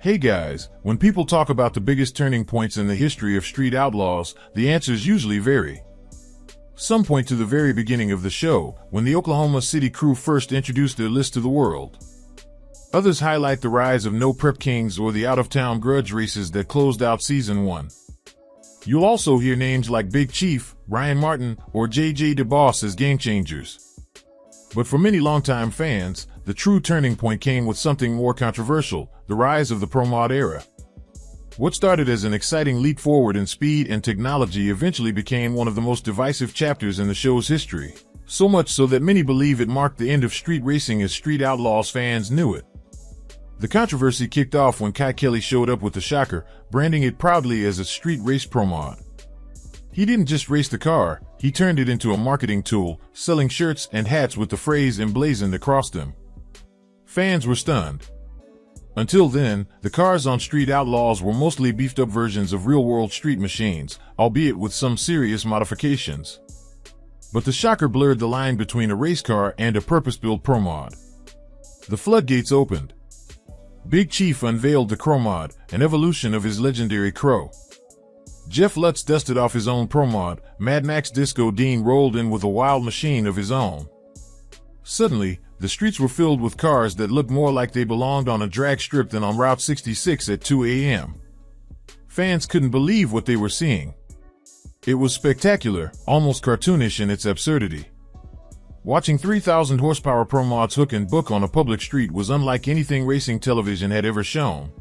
Hey guys, when people talk about the biggest turning points in the history of Street Outlaws, the answers usually vary. Some point to the very beginning of the show, when the Oklahoma City crew first introduced their list to the world. Others highlight the rise of No Prep Kings or the out-of-town grudge races that closed out Season 1. You'll also hear names like Big Chief, Ryan Martin, or JJ DeBoss as game changers. But for many longtime fans, the true turning point came with something more controversial: the rise of the promod era. What started as an exciting leap forward in speed and technology eventually became one of the most divisive chapters in the show's history. So much so that many believe it marked the end of street racing as Street Outlaws fans knew it. The controversy kicked off when Kai Kelly showed up with the shocker, branding it proudly as a street race promod. He didn't just race the car, he turned it into a marketing tool, selling shirts and hats with the phrase emblazoned across them. Fans were stunned. Until then, the cars on Street Outlaws were mostly beefed-up versions of real-world street machines, albeit with some serious modifications. But the shocker blurred the line between a race car and a purpose-built promod. The floodgates opened. Big Chief unveiled the Chromod, an evolution of his legendary Crow. Jeff Lutz dusted off his own promod. Mad Max Disco Dean rolled in with a wild machine of his own. Suddenly, the streets were filled with cars that looked more like they belonged on a drag strip than on Route 66 at 2 a.m. Fans couldn't believe what they were seeing. It was spectacular, almost cartoonish in its absurdity. Watching 3,000 horsepower promods hook and book on a public street was unlike anything racing television had ever shown.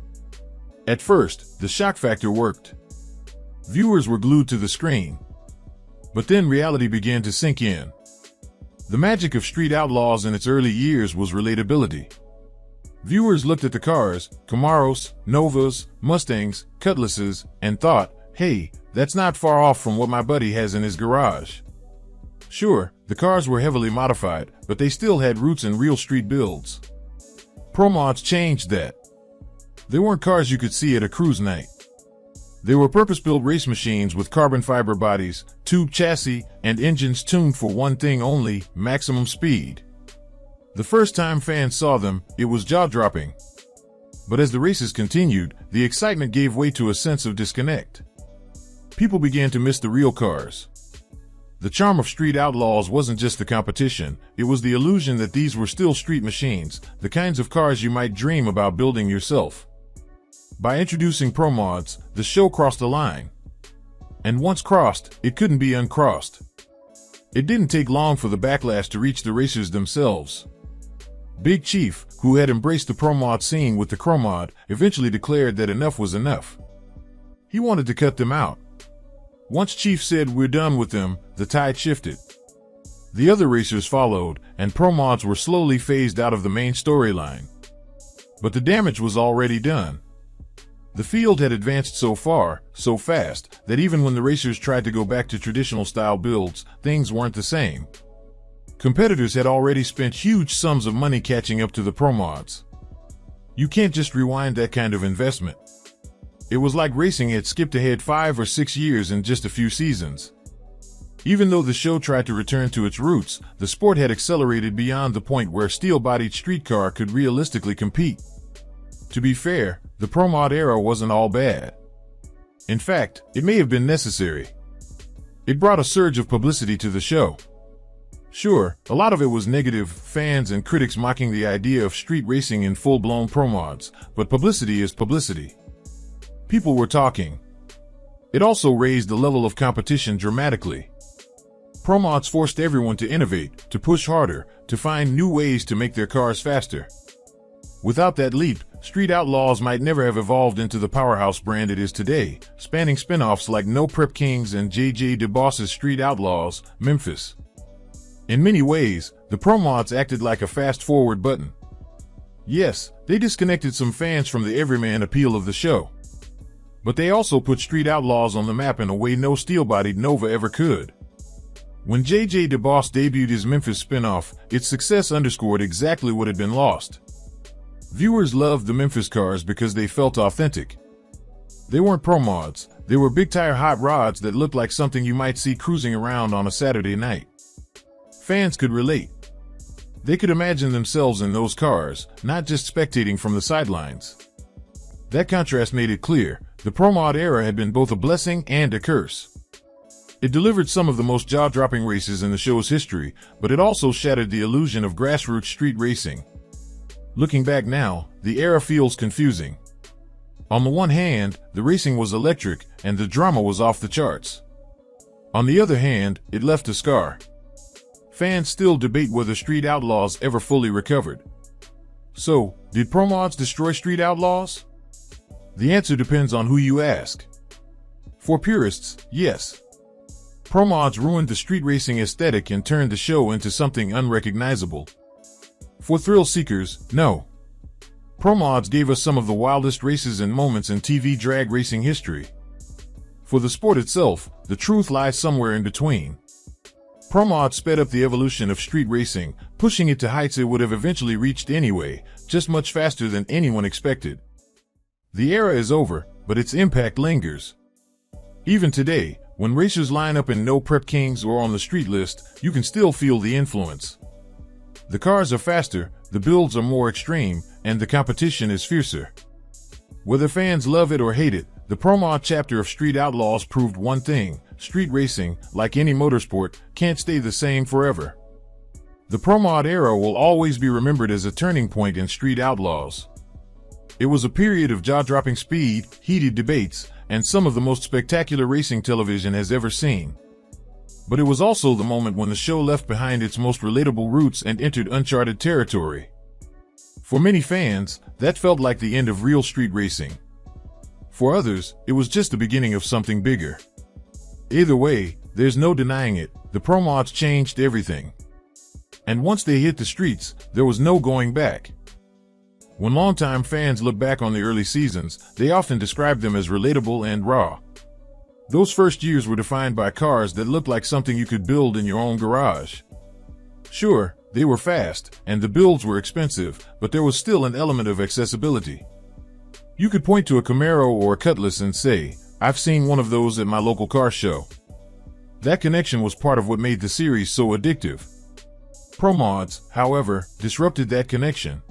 At first, the shock factor worked. Viewers were glued to the screen. But then reality began to sink in. The magic of Street Outlaws in its early years was relatability. Viewers looked at the cars, Camaros, Novas, Mustangs, Cutlasses, and thought, hey, that's not far off from what my buddy has in his garage. Sure, the cars were heavily modified, but they still had roots in real street builds. Promods changed that. They weren't cars you could see at a cruise night. They were purpose-built race machines with carbon fiber bodies, tube chassis, and engines tuned for one thing only: maximum speed. The first time fans saw them, it was jaw-dropping. But as the races continued, the excitement gave way to a sense of disconnect. People began to miss the real cars. The charm of Street Outlaws wasn't just the competition, it was the illusion that these were still street machines, the kinds of cars you might dream about building yourself. By introducing promods, the show crossed a line. And once crossed, it couldn't be uncrossed. It didn't take long for the backlash to reach the racers themselves. Big Chief, who had embraced the promod scene with the Chromod, eventually declared that enough was enough. He wanted to cut them out. Once Chief said we're done with them, the tide shifted. The other racers followed, and promods were slowly phased out of the main storyline. But the damage was already done. The field had advanced so far, so fast, that even when the racers tried to go back to traditional style builds, things weren't the same. Competitors had already spent huge sums of money catching up to the promods. You can't just rewind that kind of investment. It was like racing had skipped ahead 5 or 6 years in just a few seasons. Even though the show tried to return to its roots, the sport had accelerated beyond the point where a steel-bodied streetcar could realistically compete. To be fair, the promod era wasn't all bad. In fact, it may have been necessary. It brought a surge of publicity to the show. Sure, a lot of it was negative, fans and critics mocking the idea of street racing in full-blown promods, but publicity is publicity. People were talking. It also raised the level of competition dramatically. Promods forced everyone to innovate, to push harder, to find new ways to make their cars faster. Without that leap, Street Outlaws might never have evolved into the powerhouse brand it is today, spanning spin-offs like No Prep Kings and JJ DeBoss's Street Outlaws, Memphis. In many ways, the promods acted like a fast-forward button. Yes, they disconnected some fans from the everyman appeal of the show. But they also put Street Outlaws on the map in a way no steel-bodied Nova ever could. When JJ DeBoss debuted his Memphis spin-off, its success underscored exactly what had been lost. Viewers loved the Memphis cars because they felt authentic. They weren't promods, they were big-tire hot rods that looked like something you might see cruising around on a Saturday night. Fans could relate. They could imagine themselves in those cars, not just spectating from the sidelines. That contrast made it clear the promod era had been both a blessing and a curse. It delivered some of the most jaw-dropping races in the show's history, but it also shattered the illusion of grassroots street racing. Looking back now, the era feels confusing. On the one hand, the racing was electric and the drama was off the charts. On the other hand, it left a scar. Fans still debate whether Street Outlaws ever fully recovered. So, did promods destroy Street Outlaws? The answer depends on who you ask. For purists, yes. Promods ruined the street racing aesthetic and turned the show into something unrecognizable. For thrill seekers, no. Promods gave us some of the wildest races and moments in TV drag racing history. For the sport itself, the truth lies somewhere in between. Promods sped up the evolution of street racing, pushing it to heights it would have eventually reached anyway, just much faster than anyone expected. The era is over, but its impact lingers. Even today, when racers line up in No Prep Kings or on the street list, you can still feel the influence. The cars are faster, the builds are more extreme, and the competition is fiercer. Whether fans love it or hate it, the promod chapter of Street Outlaws proved one thing: street racing, like any motorsport, can't stay the same forever. The promod era will always be remembered as a turning point in Street Outlaws. It was a period of jaw-dropping speed, heated debates, and some of the most spectacular racing television has ever seen. But it was also the moment when the show left behind its most relatable roots and entered uncharted territory. For many fans, that felt like the end of real street racing. For others, it was just the beginning of something bigger. Either way, there's no denying it, the promods changed everything. And once they hit the streets, there was no going back. When longtime fans look back on the early seasons, they often describe them as relatable and raw. Those first years were defined by cars that looked like something you could build in your own garage. Sure, they were fast, and the builds were expensive, but there was still an element of accessibility. You could point to a Camaro or a Cutlass and say, "I've seen one of those at my local car show." That connection was part of what made the series so addictive. Promods, however, disrupted that connection.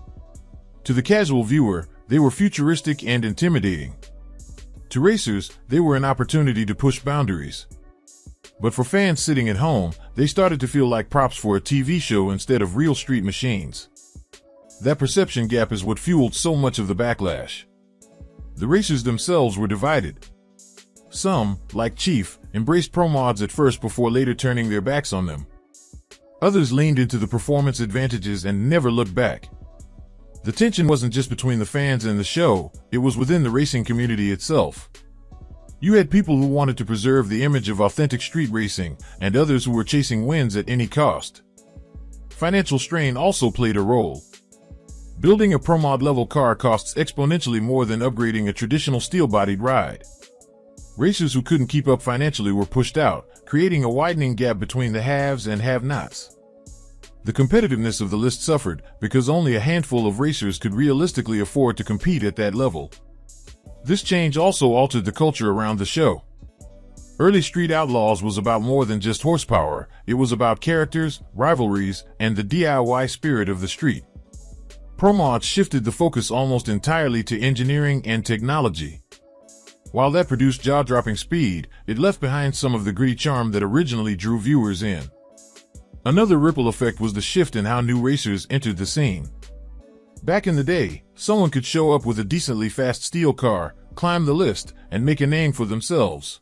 To the casual viewer, they were futuristic and intimidating. To racers, they were an opportunity to push boundaries. But for fans sitting at home, they started to feel like props for a TV show instead of real street machines. That perception gap is what fueled so much of the backlash. The racers themselves were divided. Some, like Chief, embraced promods at first before later turning their backs on them. Others leaned into the performance advantages and never looked back. The tension wasn't just between the fans and the show, it was within the racing community itself. You had people who wanted to preserve the image of authentic street racing, and others who were chasing wins at any cost. Financial strain also played a role. Building a promod-level car costs exponentially more than upgrading a traditional steel-bodied ride. Racers who couldn't keep up financially were pushed out, creating a widening gap between the haves and have-nots. The competitiveness of the list suffered because only a handful of racers could realistically afford to compete at that level. This change also altered the culture around the show. Early Street Outlaws was about more than just horsepower, it was about characters, rivalries, and the DIY spirit of the street. Promods shifted the focus almost entirely to engineering and technology. While that produced jaw-dropping speed, it left behind some of the gritty charm that originally drew viewers in. Another ripple effect was the shift in how new racers entered the scene. Back in the day, someone could show up with a decently fast steel car, climb the list, and make a name for themselves.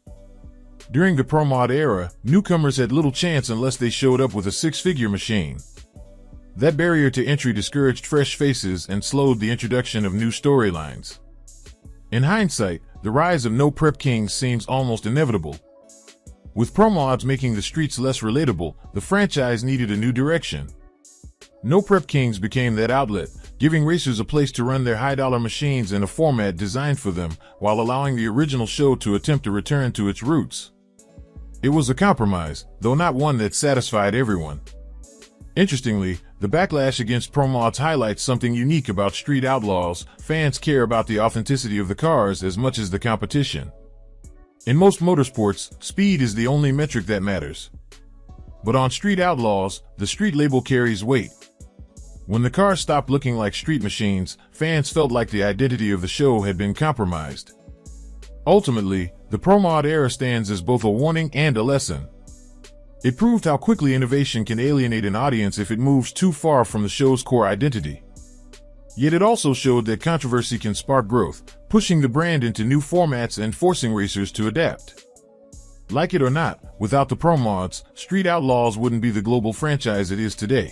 During the promod era, newcomers had little chance unless they showed up with a six-figure machine. That barrier to entry discouraged fresh faces and slowed the introduction of new storylines. In hindsight, the rise of No Prep Kings seems almost inevitable. With promods making the streets less relatable, the franchise needed a new direction. No Prep Kings became that outlet, giving racers a place to run their high-dollar machines in a format designed for them, while allowing the original show to attempt to return to its roots. It was a compromise, though not one that satisfied everyone. Interestingly, the backlash against promods highlights something unique about Street Outlaws. Fans care about the authenticity of the cars as much as the competition. In most motorsports, speed is the only metric that matters. But on Street Outlaws, the street label carries weight. When the cars stopped looking like street machines, fans felt like the identity of the show had been compromised. Ultimately, the promod era stands as both a warning and a lesson. It proved how quickly innovation can alienate an audience if it moves too far from the show's core identity. Yet it also showed that controversy can spark growth, pushing the brand into new formats and forcing racers to adapt. Like it or not, without the promods, Street Outlaws wouldn't be the global franchise it is today.